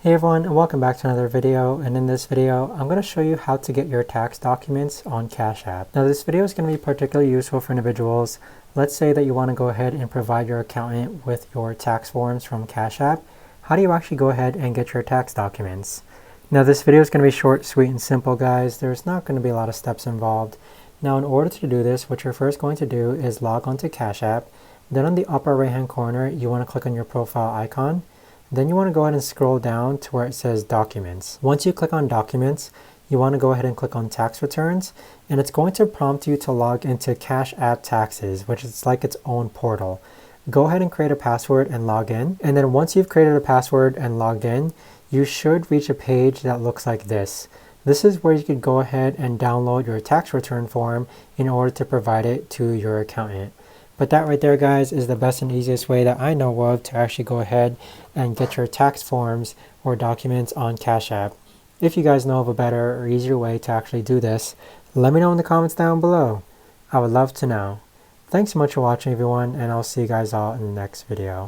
Hey everyone, and welcome back to another video. And in this video I'm going to show you how to get your tax documents on Cash App. Now this video is going to be particularly useful for individuals. Let's say that you want to go ahead and provide your accountant with your tax forms from Cash App. How do you actually go ahead and get your tax documents? Now this video is going to be short, sweet, and simple, guys. There's not going to be a lot of steps involved. Now in order to do this, what you're first going to do is log on to Cash App. Then on the upper right hand corner you want to click on your profile icon. Then you want to go ahead and scroll down to where it says Documents. Once you click on Documents, you want to go ahead and click on Tax Returns, and it's going to prompt you to log into Cash App Taxes, which is like its own portal. Go ahead and create a password and log in, and then once you've created a password and logged in, you should reach a page that looks like this. This is where you could go ahead and download your tax return form in order to provide it to your accountant. But that right there, guys, is the best and easiest way that I know of to actually go ahead and get your tax forms or documents on Cash App. If you guys know of a better or easier way to actually do this, let me know in the comments down below. I would love to know. Thanks so much for watching, everyone, and I'll see you guys all in the next video.